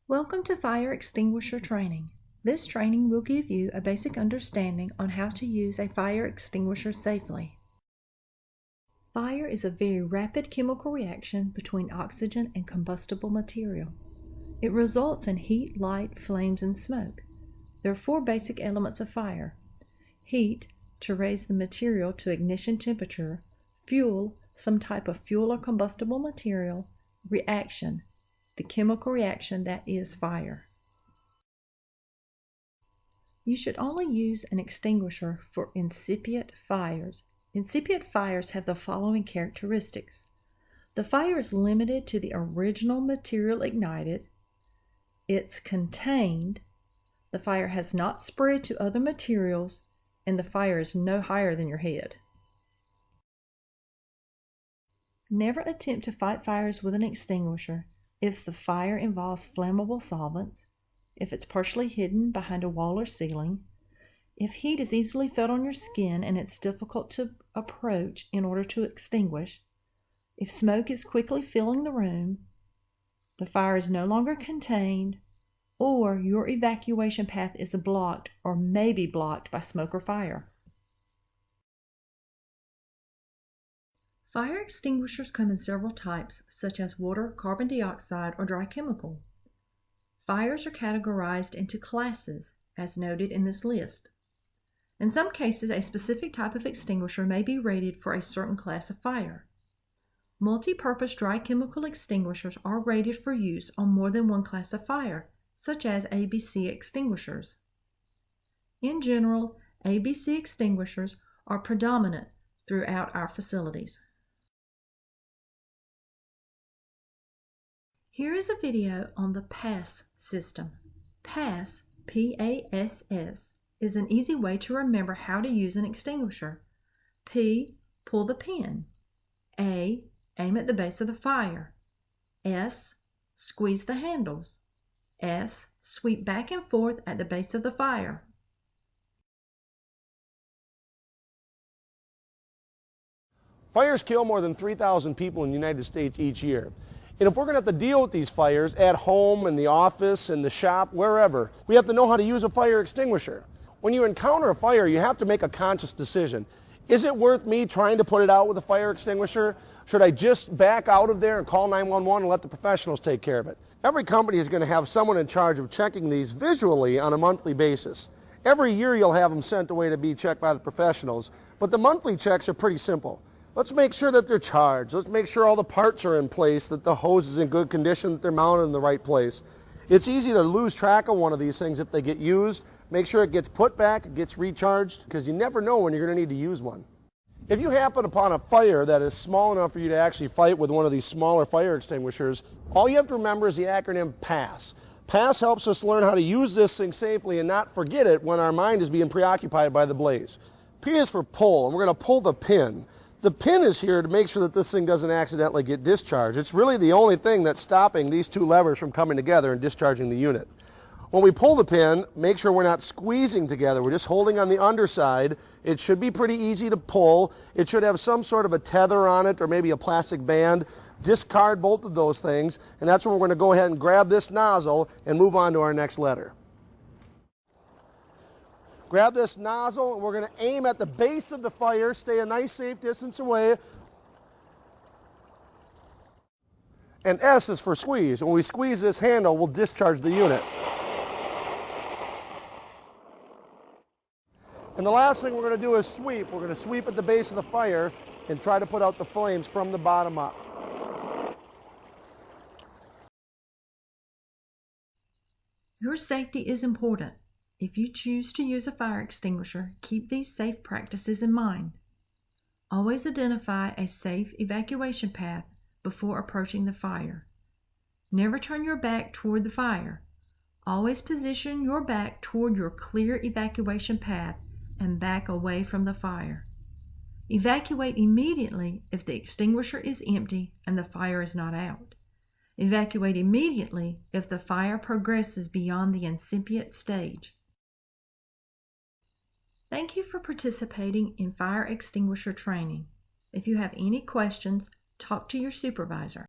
Welcome to Fire Extinguisher Training. This training will give you a basic understanding on how to use a fire extinguisher safely. Fire is a very rapid chemical reaction between oxygen and combustible material. It results in heat, light, flames, and smoke. There are four basic elements of fire: heat, to raise the material to ignition temperature; fuel, some type of fuel or combustible material; reaction, the chemical reaction that is fire. You should only use an extinguisher for incipient fires. Incipient fires have the following characteristics. The fire is limited to the original material ignited. It's contained. The fire has not spread to other materials, and the fire is no higher than your head. Never attempt to fight fires with an extinguisher if the fire involves flammable solvents, if it's partially hidden behind a wall or ceiling, if heat is easily felt on your skin and it's difficult to approach in order to extinguish, if smoke is quickly filling the room, the fire is no longer contained, or your evacuation path is blocked or may be blocked by smoke or fire. Fire extinguishers come in several types, such as water, carbon dioxide, or dry chemical. Fires are categorized into classes, as noted in this list. In some cases, a specific type of extinguisher may be rated for a certain class of fire. Multi-purpose dry chemical extinguishers are rated for use on more than one class of fire, such as ABC extinguishers. In general, ABC extinguishers are predominant throughout our facilities. Here is a video on the PASS system. PASS, P-A-S-S, is an easy way to remember how to use an extinguisher. P, pull the pin. A, aim at the base of the fire. S, squeeze the handles. S, sweep back and forth at the base of the fire. Fires kill more than 3,000 people in the United States each year. And if we're going to have to deal with these fires at home, in the office, in the shop, wherever, we have to know how to use a fire extinguisher. When you encounter a fire, you have to make a conscious decision. Is it worth me trying to put it out with a fire extinguisher? Should I just back out of there and call 911 and let the professionals take care of it? Every company is going to have someone in charge of checking these visually on a monthly basis. Every year you'll have them sent away to be checked by the professionals, but the monthly checks are pretty simple. Let's make sure that they're charged. Let's make sure all the parts are in place, that the hose is in good condition, that they're mounted in the right place. It's easy to lose track of one of these things if they get used. Make sure it gets put back, it gets recharged, because you never know when you're going to need to use one. If you happen upon a fire that is small enough for you to actually fight with one of these smaller fire extinguishers, all you have to remember is the acronym PASS. PASS helps us learn how to use this thing safely and not forget it when our mind is being preoccupied by the blaze. P is for pull, and we're going to pull the pin. The pin is here to make sure that this thing doesn't accidentally get discharged. It's really the only thing that's stopping these two levers from coming together and discharging the unit. When we pull the pin, make sure we're not squeezing together. We're just holding on the underside. It should be pretty easy to pull. It should have some sort of a tether on it or maybe a plastic band. Discard both of those things, and that's when we're going to go ahead and grab this nozzle and move on to our next letter. Grab this nozzle, and we're going to aim at the base of the fire, stay a nice safe distance away. And S is for squeeze. When we squeeze this handle, we'll discharge the unit. And the last thing we're going to do is sweep. We're going to sweep at the base of the fire and try to put out the flames from the bottom up. Your safety is important. If you choose to use a fire extinguisher, keep these safe practices in mind. Always identify a safe evacuation path before approaching the fire. Never turn your back toward the fire. Always position your back toward your clear evacuation path and back away from the fire. Evacuate immediately if the extinguisher is empty and the fire is not out. Evacuate immediately if the fire progresses beyond the incipient stage. Thank you for participating in fire extinguisher training. If you have any questions, talk to your supervisor.